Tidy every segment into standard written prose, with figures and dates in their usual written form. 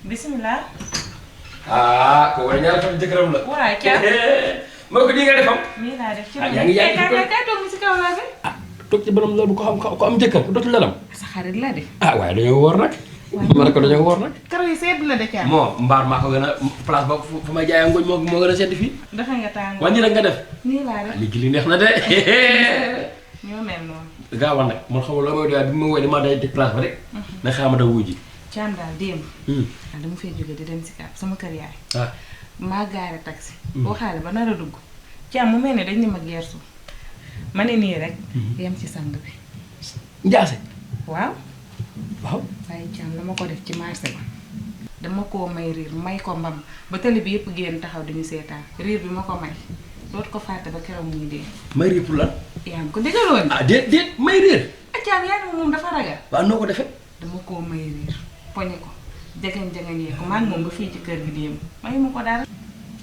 Bismillah. Kau ada nyala sama jengkeram lah. Wah, Thiam. Mau ke dia nggak ada kamu? Nii laa def ci yaa ngi kay toog mi si kaw laa bi. Toog ci borom loolu ko am jëkkër dootul lalam. Sa xarit la de. Waaye dañoo woor nag. Ma ne ko dañoo woor nag. Karo yi sedd la de Thiam. Moo mbaar maa ko gën a place ba fu may jaayee ngooñ moo gën a sedd fii. Dafa nga tàng. wàññi nag nga def. Nii laa def. Liggéey li neex na de. ñoo mel noonu. Gaawal nag man xamul la mooy doy bi ma woowee damaa day teg place ba rek. na xaaral ma daw wuji. Thiam daal démb. dama fay jóge di dem si kaab sama kër yaay. maa gaare taxi. boo xaale ba nar a dugg. Thiam mu mel ne dañ ne ma gersu. ma ne nii rek. yem ci sang bi. Njaase. waaw. waaw. waaye Thiam dama ko def ci marché ba. dama koo may riir may ko mbam ba tali bi yëpp génn taxaw dañu seetaan riir bi ma ko may dootu ko fàtte ba keroog muy dee. may riir pour lan. yaa ngi ko digaloon. déet may riir. Thiam yaa ngi moom dafa ragal. waaw noo ko defee. dama koo may riir poñe ko jagañ-jagañee ko maa ngi moom ba fii ci kër gi démb mayu ma ko dara.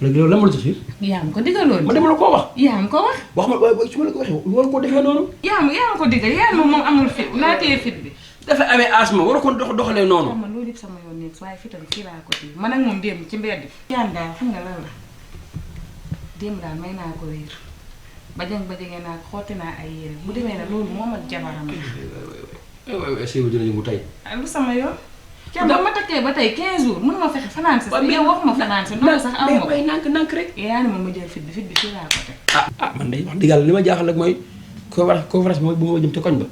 léegi loolu lan ma la ci yaa ngi ko digaloon. ma dama la koo wax. yaa ngi ko wax. wax ma su ma la ko waxee war koo defee noonu. yaa ngi ko digal yaa ngi moom amul fit naa téye fit bi. dafa amee asma war ko doxalee noonu. xam nga loolu yëpp sama yoon nekk waaye fitam fii laa ko téye man ak moom démb ci mbedd bi. Thiam daal xam nga lan la démb daal may naa ko riir bajang-bajangee naa ko xotti naa ay yére bu demee ne loolu moom ak jabaram la. waaw est-ce que dina yëngu tey. lu sama yoon. Thiam ba ma takkee ba tey 15 jours mën ma fexe fanaan si. yow waxuma fanaan si noonu sax am ma ko. mais nànk rek. yaa ni ma jël fit bi fii laa ko teg. man day wax dëgg yàlla li ma jaaxal rek mooy conférence bi bu ma jëm te koñ ba.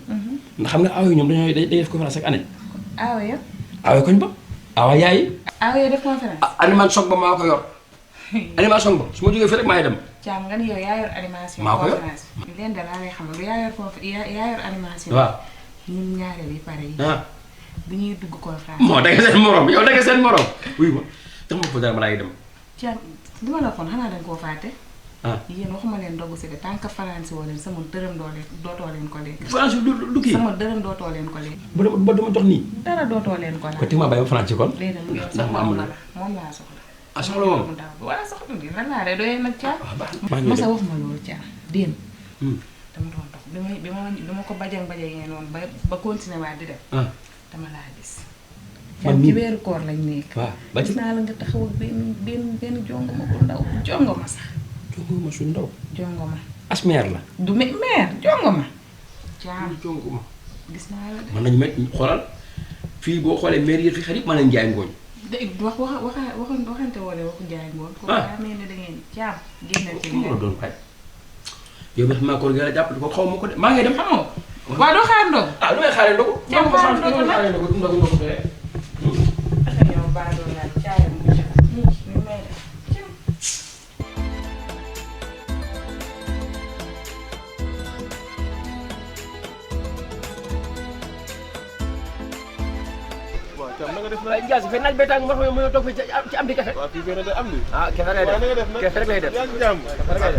ndax xam nga awa yi ñoom dañoo day def conférence chaque année. awa ya. awa koñ ba. awa yaay. awa ya def conférence. animation ba maa ko yor. animation ba su ma jógee fii rek maay dem. Thiam nga ni yow yaa yor animation. maa ko yor conférence bi. leen de laa lay xam lu yaa yor animation. waaw. ñun ñaareel yi pare yi. bi ñuy dugg conférence. moo da nga seen morom yow da nga seen morom. wuy ma tax ma ko dara ma laay dem. Thiam li ma la waxoon xanaa dañ koo fàtte. yéen waxuma leen dogu si de tant que France woo leen sama dërëm dootoo leen ko lekk. France du kii. sama dërëm dootoo leen ko lekk. ba dama jox nii. dara dootoo leen ko laaj. kon ti ma bàyyi ma France ci kon. léegi nag yow sax moom laa soxla. soxla moom waaw soxla bi lan laa de doyee nag Thiam. maa ngi masa wax ma loolu Thiam démb. dama doon dox bi ma ko bajang-bajangee noonu ba continuer waat di dem. dama laa gis. Thiam ci weeru koor lañ nekk. waaw gis naa la nga taxaw ak benn jongoma bu ndaw jongoma sax. jongoma su ndaw. jongoma. asmeer la. du meer jongoma. Thiam jongoma. gis naa la de. mën nañu met xoolal fii boo xoolee meer yi fi xarit mën nañu jaay ngooñ. waxante wala waxu jaay ngoon. ko daa mel ni da ngeen Thiam génn ci li doon fay. yow mi xam naa ko gën a jàppale ko xaw ma ko de maa ngi dem. xamoo waaw doo xaar ndogu. lu may xaaree ndogu. Thiam xaar ndogu nag ndogu doyee. ak yow baadoo laa caayam mu jëm. ñu may def Thiam. Thiam na nga def waaye Ndiass fay naaj béykat nga xam ne toog fii ci am di kafe. waaw fii gën a de am di. kefe lay def kefe rek lay def. yaa ngi jàmm. kefe rek lay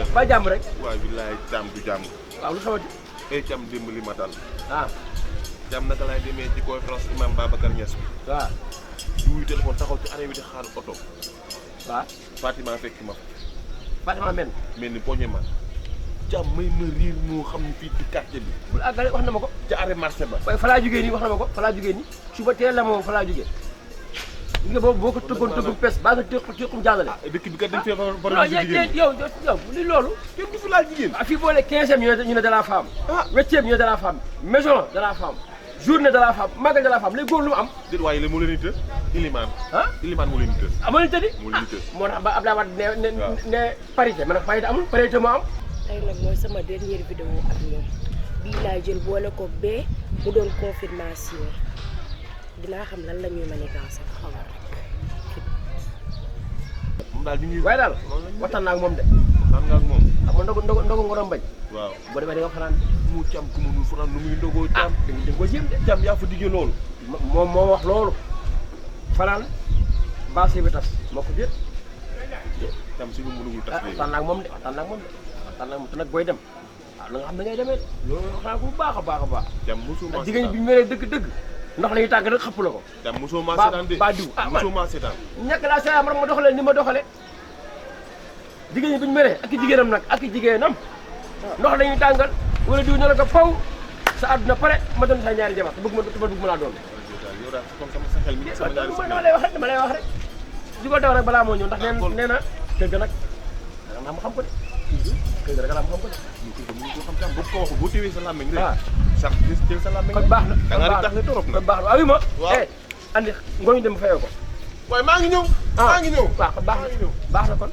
def ba jàmm rek. waaw billaay Thiam du jàmm. waaw lu xamante. Thiam démb li ma dal. Thiam naka laay demee ci conférence imam Babacar Niass bi. waaw. di wuyu téléphone taxaw ci arrêt bi di xaar oto. waaw. Fatima fekk ma. Fatima mel ni poñe ma. Thiam may ma riir moo xam ne fii ci quartier bi. bul àggale wax na ma ko. ca arrêt marché ba. waaye fa laa jugee nii wax na ma ko fa laa jugee nii suba teel la moom fa laa jugee. li nga boo ko tëggoon pes baa nga teekum jàllale. dëkk bi kat dañ fee faral non yow li loolu. kenn du fi laal jigéen. fii boo nee 15e ñu ne de la femme. 8e ñu ne de la femme maison de la femme journée de la femme magal de la femme léegi góor lu mu am. déet waaye léegi moo leen di të. Ilimaan. Ilimaan moo leen di të. moo leen tëddi. moo leen di të. moo tax ba Abdoulaye Wade ne parité man parité amul parité moo am. tey nag mooy sama dernière vidéo ak ñoom bii laa jël boole ko bee mu doon confirmation dinaa xam lan la ñuy manigancé xawal rek. moom daal di ñuy. waaye daal waxtaan naa ak moom de. waxtaan nga ak moom. xam nga ndogu ngorom bañ. waaw boo demee da nga fanaan. mu Thiam ku mu dul fanaan nu muy ndogoo Thiam. da nga ko jéem de. Thiam yaa fa diggee loolu. moom moo wax loolu fanaan baas bi tas moo ko jël. tam si lu mu dugul tas léegi. waxtaan naa ak moom de waxtaan naa ak moom de waxtaan naa ak moom te nag booy dem waaw na nga xam ne ngay demee loolu waxtaan ko bu baax a baax a baax. jam musuma ak jigéen ñi bi ñu meree dëgg-dëgg ndox la ñuy tàgg rek xëpp la ko. jam musuma seetaan de ba diw musuma seetaan. ñàkk laa seetaan rek ma doxalee ni ma doxalee jigéen ñi bi ñu meree ak i jigéenam nag ak i jigéenam ndox la ñuy tàngal wala diw ne la ko faw sa àdduna pare ma doon sa ñaari jabar te bëgg ma laa doon. yow daal comme sama sa xel mi sama ñaari dama lay wax rek dama lay wax rek di ko daw rek balaa moo ñëw ndax nee na kër ga nag danga naa ma xam ko de kër ga rek laa ma xam ko de ko xam tam bu ko waxu bu téwee sa làmmiñ rek waaw sax jël sa làmmiñ kon baax na da nga tax ne torop na kon baax na waaw ma waaw andi ngooñu dem fayoo ko waaye maa ngi ñëw maa ngi ñëw waaw kon baax na kon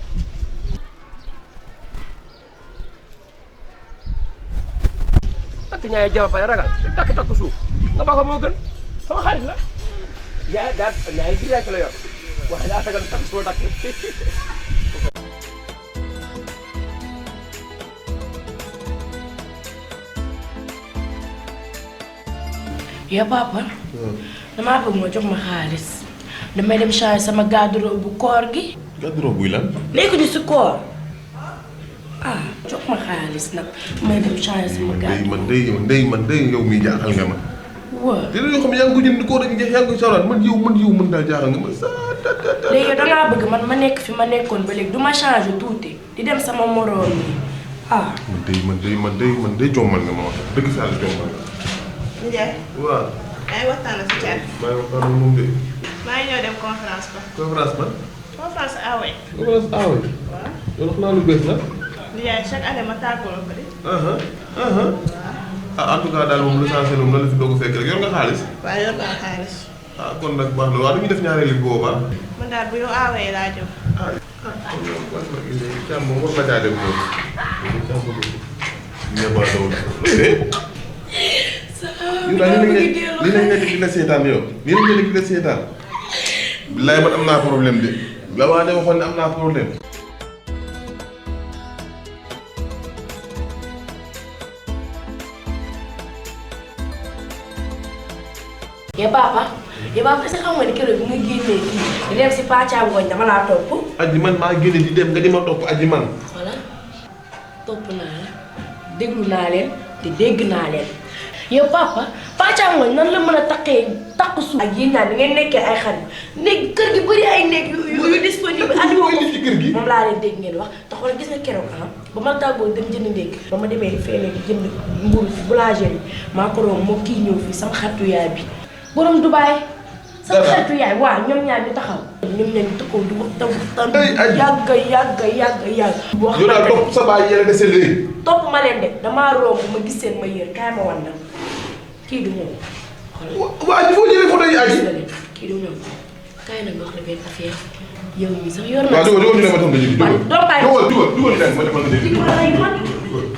takk ñaari jabar pare ragal takk suuf nga baax ko moo gën sama xarit la yaa daal ñaari bi rek la yor waaye daa tagal takk soo takk yow papa damaa bëgg nga jox ma xaalis damay dem changer sama garde-robe bu koor gi. garde-robe buy lan nekkuñu si koor ah jox ma xaalis nag may dem changer sama garde-robe. man day yow mi jaaxal nga ma waaw dina yoo xam ne yaa ngi ko jënd koo rek yaa ngi ko sawraat man yow mën daal jaaxal nga ma sa léegi dangaa bëgg man ma nekk fi ma nekkoon ba léegi du ma changer tuuti di dem sama moroom yi ah. man day jommal nga ma wax dëgg saa la jommal nga. Ndiaye. waaw. yaa ngi waxtaan ak sa caat. maa ngi waxtaan ak moom de. maa ngi ñëw dem conférence ba. conférence man. conférence awe. conférence awe. waaw. loolu xam naa lu bees la. Ndiaye chaque année ma tàggoo ko de. waaw. en tout cas daal moom l'essentiel moom na la fi doog a fekk rek yor nga xaalis. waaw yor naa xaalis. kon nag baax na waaw du ñu def ñaareelu bi boobaa. man daal bu yow awee laa jëm. kon yow kon nag càmm moom war na caa dem moom. càmm boobu. ñebe dawul. yow daal li lañ nekk di la seetaan yow li lañ nekk di la seetaan. billaay man am naa problème de. la waa ne waxoon ne am naa problème. yow papa est-ce que xam nga ni keroog bi nga génnee kii di dem si pàccaabu ngoñ dama laa topp. aji man maa génne di dem nga di ma topp aji man. voilà topp naa la déglu naa leen te dégg naa leen yow papa pàccaabu ngoñ nan la mën a takk suuf. ak yéen ñaar ni ngeen nekkee ay xarit néeg kër gi bëri ay néeg yu disponible. andi ko ci kër gi moom laa leen dégg ngeen wax te xool gis nga keroog ba ma tàggoo dem jënd ndékki ba ma demee fee di jënd mburu fi boulangerie bi maa ko romb moo kii ñëw fii sama xaritu yaay bi. borom Dubaay. sama xaritu yaay waaw ñoom ñaar ñu taxaw. ñoom ñaar ñu taxaw di waxtaan. yàgg. boo yow daal topp sa baay yéen a dese léegi. topp ma leen de damaa romb ma gis seen ma yéer kaay ma wan na kii du ñoom. waa ji foo jëlee photo yi aji. kii du ñoom kaay na nga wax la benn affaire yow mii sax yor naa. waaw dugal ñu ne ma tam dañuy dugal. doo bàyyi dugal ma defal nga dégg.